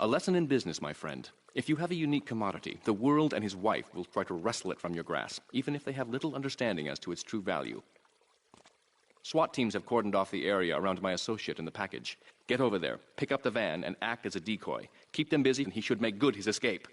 A lesson in business, my friend. If you have a unique commodity, the world and his wife will try to wrestle it from your grasp, even if they have little understanding as to its true value. SWAT teams have cordoned off the area around my associate in the package. Get over there, pick up the van, and act as a decoy. Keep them busy, and he should make good his escape.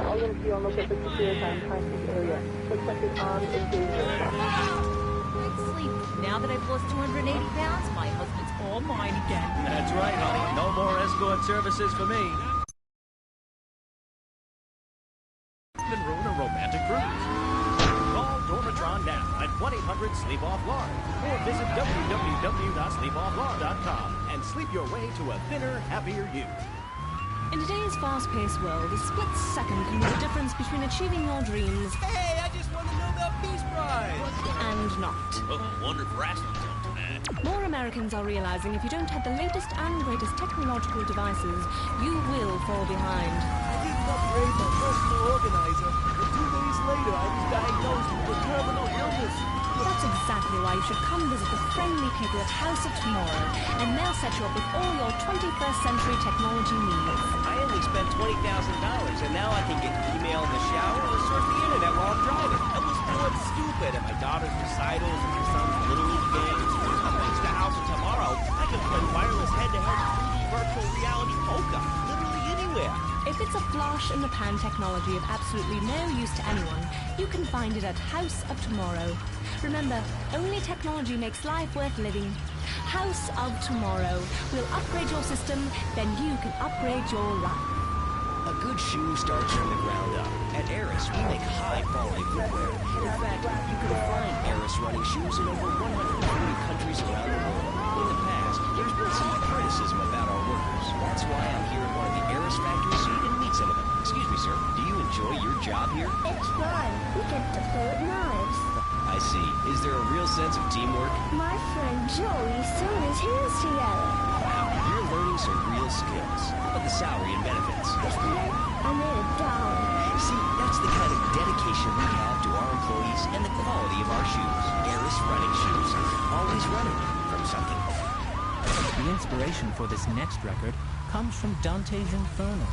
All going to be on local 50 time this area. Looks like it's on in danger. Sleep. Now that I've lost 280 pounds, my husband's all mine again. That's right, honey. No more escort services for me. Then ruin a romantic cruise. Call Dormatron now at 1-800-SLEEP-OFF-LARD or visit www.sleepofflard.com and sleep your way to a thinner, happier you. In today's fast-paced world, a split second can be the difference between achieving your dreams Hey, I just won the Nobel Peace Prize! and not. Oh, wonder if wrestling's on tonight. More Americans are realizing if you don't have the latest and greatest technological devices, you will fall behind. I didn't upgrade my personal organizer, but 2 days later I was diagnosed with a terminal illness. That's exactly why you should come visit the friendly people at House of Tomorrow, and they'll set you up with all your 21st century technology needs. I only spent $20,000, and now I can get email in the shower or surf the internet while I'm driving. I was bored stupid at my daughter's recitals and my son's Little League games. Thanks to House of Tomorrow, I can play wireless head-to-head 3D virtual reality poker, literally anywhere. If it's a flash-in-the-pan technology of absolutely no use to anyone, you can find it at House of Tomorrow. Remember, only technology makes life worth living. House of Tomorrow. We'll upgrade your system, then you can upgrade your life. A good shoe starts from the ground up. At Eris, we make high-quality footwear. In fact, you can find Eris running shoes in over 140 countries around the world. In the past, there's been some criticism about our workers. That's why I'm here at one of the Eris factories so you can meet some of them. Excuse me, sir. Do you enjoy your job here? It's fun. We get to play with knives. I see. Is there a real sense of teamwork? My friend Joey sewn his hands together. Wow, you're learning these are real skills. How about the salary and benefits? I made a dollar. See, that's the kind of dedication we have to our employees and the quality of our shoes. Eris running shoes. Always running from something. The inspiration for this next record comes from Dante's Inferno,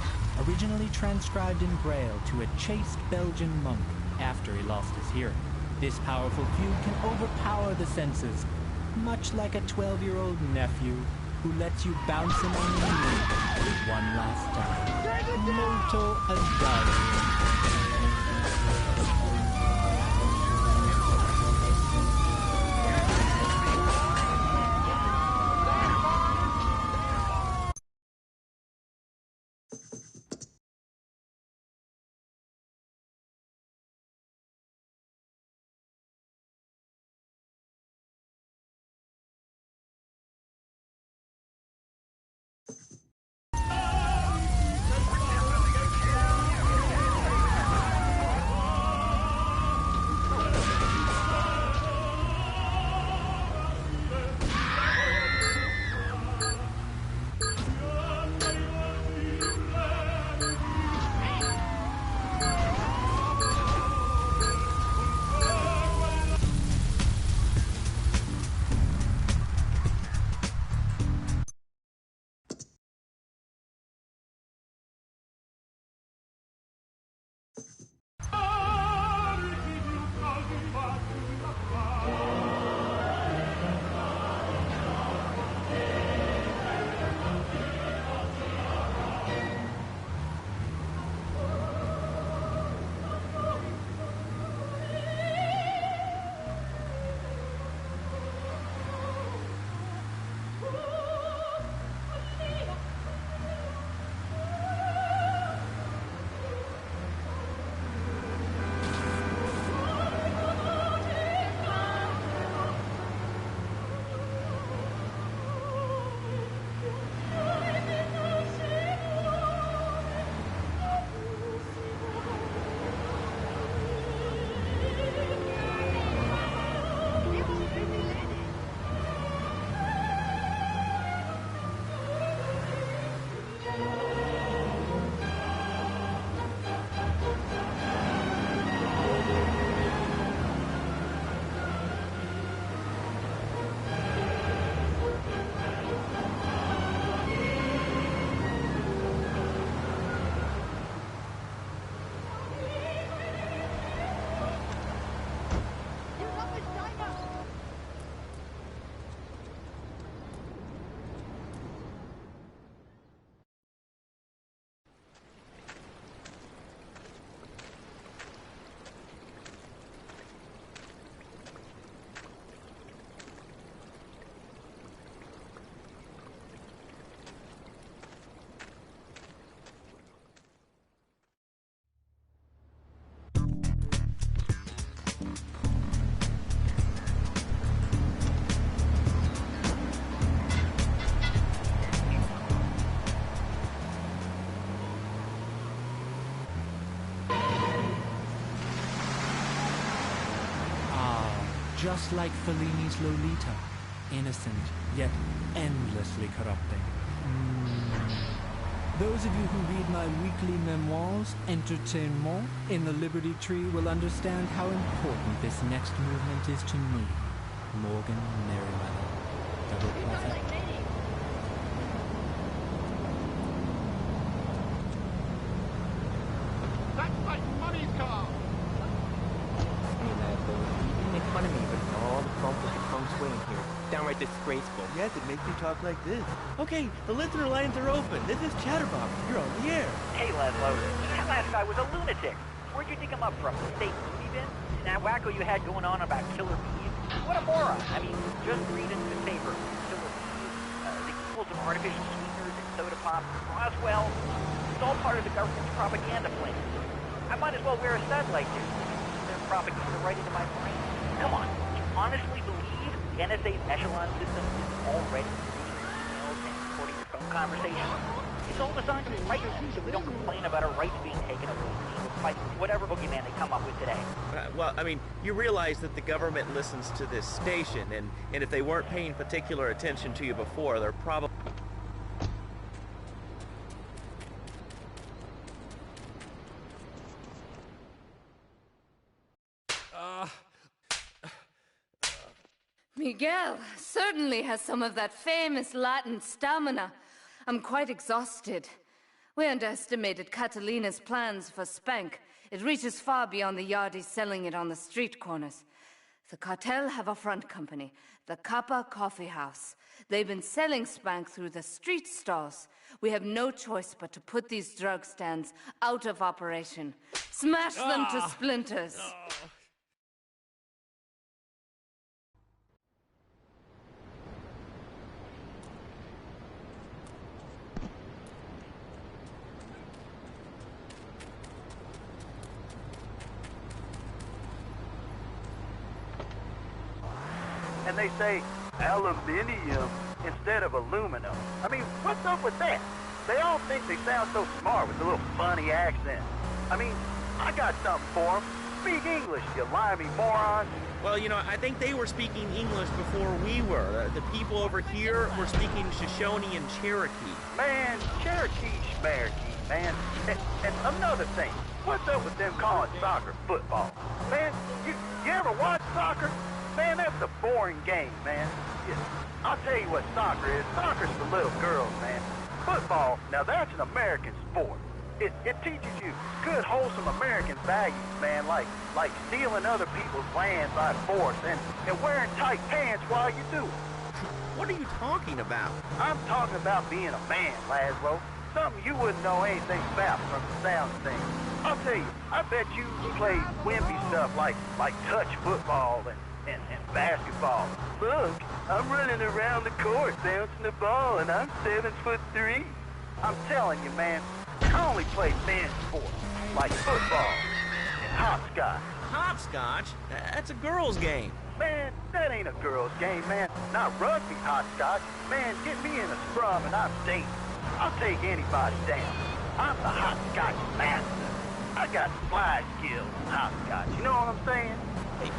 originally transcribed in Braille to a chaste Belgian monk after he lost his hearing. This powerful fugue can overpower the senses, much like a 12-year-old nephew who lets you bounce him on the knee one last time. Molto adagio. Just like Fellini's Lolita, innocent yet endlessly corrupting. Those of you who read my weekly memoirs, Entertainment, in the Liberty Tree will understand how important this next movement is to me, Morgan Merriweather, double prophet. That's like money's car! You make fun of me, but all the fumbles and feng shui in here. Downright disgraceful. Yes, it makes you talk like this. Okay, the listener lines are open. This is Chatterbox. You're on the air. Hey, Laszlo. That last guy was a lunatic. Where'd you dig him up from? The state movie bin? And that wacko you had going on about killer bees? What a moron. I mean, just read into the paper. Killer bees, the evils of artificial sweeteners and soda pop. Roswell. It's all part of the government's propaganda plan. I might as well wear a stud like this. Their propaganda right into my brain. Come on. You honestly believe the NSA's echelon system is already reading emails and recording your phone conversations? It's all designed to be right so we don't complain about our rights being taken away. We'll fight whatever boogeyman they come up with today. Well, I mean, you realize that the government listens to this station, and if they weren't paying particular attention to you before, they're probably... Miguel certainly has some of that famous Latin stamina. I'm quite exhausted. We underestimated Catalina's plans for Spank. It reaches far beyond the yardies selling it on the street corners. The cartel have a front company, the Kappa Coffee House. They've been selling Spank through the street stalls. We have no choice but to put these drug stands out of operation. Smash them to splinters. And they say aluminium instead of aluminum. I mean, what's up with that? They all think they sound so smart with a little funny accent. I mean, I got something for them. Speak English, you limey morons. Well, you know, I think they were speaking English before we were. The people over here were speaking Shoshone and Cherokee. Man, Cherokee schmarokee, man. And another thing, what's up with them calling soccer football? Man, you ever watch soccer? Man, that's a boring game, man. I'll tell you what soccer is. Soccer's for little girls, man. Football, now that's an American sport. It teaches you good, wholesome American values, man, like stealing other people's land by force and wearing tight pants while you do it. What are you talking about? I'm talking about being a man, Laszlo. Something you wouldn't know anything about from the sound of things. I'll tell you, I bet you played wimpy stuff like touch football and basketball. Look, I'm running around the court bouncing the ball, and I'm 7'3". I'm telling you, man, I only play men's sports, like football and hopscotch. Hopscotch? That's a girl's game. Man, that ain't a girl's game, man. Not rugby hopscotch. Man, get me in a scrum and I'm dangerous. I'll take anybody down. I'm the hopscotch master. I got slide skills in hopscotch. You know what I'm saying?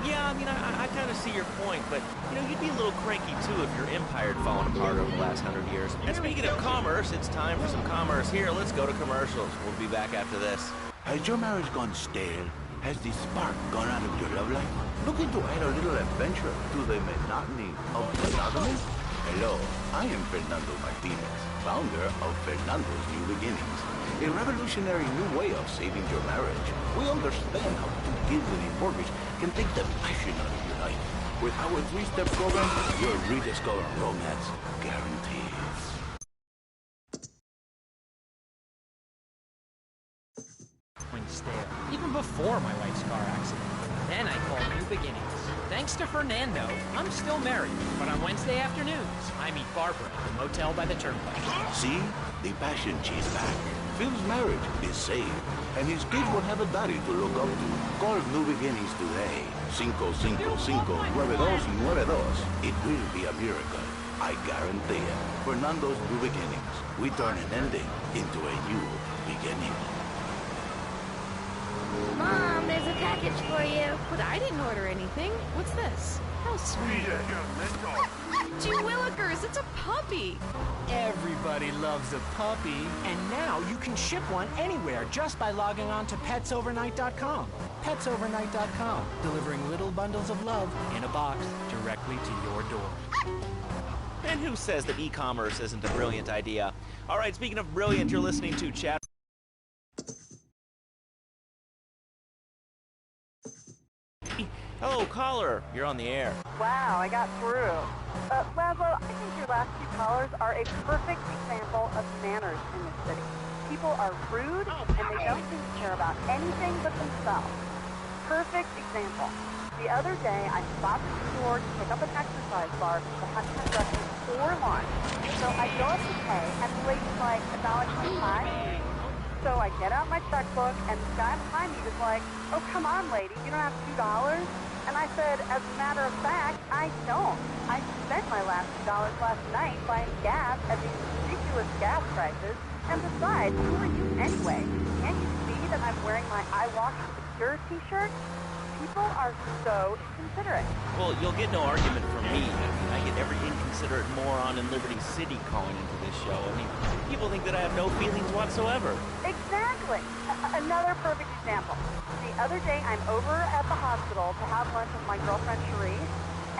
Yeah, I mean, I kind of see your point, but, you know, you'd be a little cranky, too, if your empire had fallen apart over the last 100 years. And speaking of commerce, it's time for some commerce here. Let's go to commercials. We'll be back after this. Has your marriage gone stale? Has the spark gone out of your love life? Looking to add a little adventure to the monotony of monogamy? Hello, I am Fernando Martinez, founder of Fernando's New Beginnings, a revolutionary new way of saving your marriage. We understand how 2 kids and a mortgage can take the passion out of your life. With our 3-step program, you'll rediscover romance guaranteed. Stale, even before my wife's car accident. Then I called New Beginnings. Thanks to Fernando, I'm still married, but on Wednesday afternoons, I meet Barbara at the motel by the turnpike. See? The passion she's back. Phil's marriage is saved, and his kids will have a daddy to look up to. Call New Beginnings today. 555-9292. It will be a miracle. I guarantee it. Fernando's New Beginnings. We turn an ending into a new beginning. Mom, there's a package for you. But I didn't order anything. What's this? How sweet. Gee willikers, it's a puppy. Everybody loves a puppy. And now you can ship one anywhere just by logging on to petsovernight.com. Petsovernight.com, delivering little bundles of love in a box directly to your door. And who says that e-commerce isn't a brilliant idea? All right, speaking of brilliant, you're listening to Chat. Hello, caller. You're on the air. Wow, I got through. Laszlo, I think your last 2 callers are a perfect example of manners in this city. People are rude, and they don't seem to care about anything but themselves. Perfect example. The other day, I stopped at the store to pick up an exercise bar to have some breakfast for lunch. So I go up to pay, and the lady's like, $1.25? So I get out my checkbook, and the guy behind me is like, oh, come on, lady, you don't have $2? And I said, as a matter of fact, I don't. I spent my last $2 last night buying gas at these ridiculous gas prices. And besides, who are you anyway? Can't you see that I'm wearing my I Walk Secure t-shirt? People are so inconsiderate. Well, you'll get no argument from me. I get every inconsiderate moron in Liberty City calling into this show. I mean, people think that I have no feelings whatsoever. Exactly. Another perfect example. The other day, I'm over at the hospital to have lunch with my girlfriend, Cherise,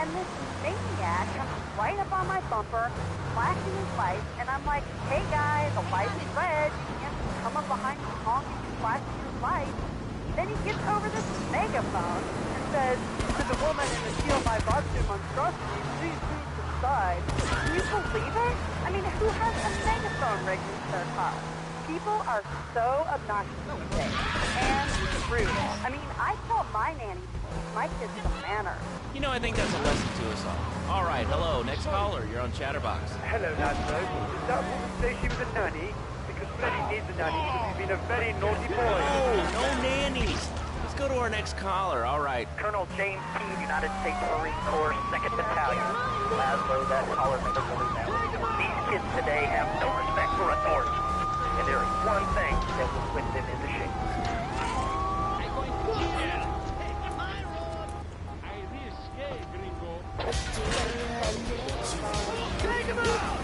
And this maniac comes right up on my bumper, flashing his lights, and I'm like, hey guy, the light is red. You can't come up behind me honking and flashing your lights. Then he gets over this megaphone and says to the woman in the steel by Boston monstrosity, please subside. Can you believe it? I mean, who has a megaphone rigged into their car? People are so obnoxious these days and rude. I mean, I tell my nanny to teach my kids some manners. You know, I think that's a lesson to us all. All right, hello, next caller. You're on Chatterbox. Hello, Nancy. Did that woman say she was a nanny? Because Freddy needs a nanny because he's been a very naughty boy. No nannies. Let's go to our next caller. All right. Colonel James T., United States Marine Corps, 2nd Battalion. Laszlo, that caller made a really know. These kids today have no respect for authority. And there is one thing that will put them into shape. Take him out!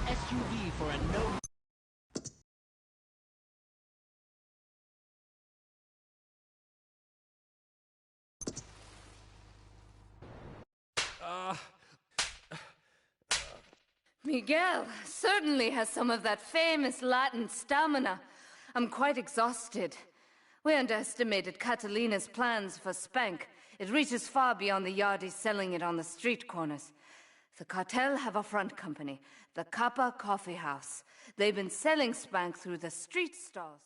SUV for a no... Miguel certainly has some of that famous Latin stamina. I'm quite exhausted. We underestimated Catalina's plans for Spank. It reaches far beyond the yardies selling it on the street corners. The cartel have a front company, the Kappa Coffee House. They've been selling Spank through the street stalls.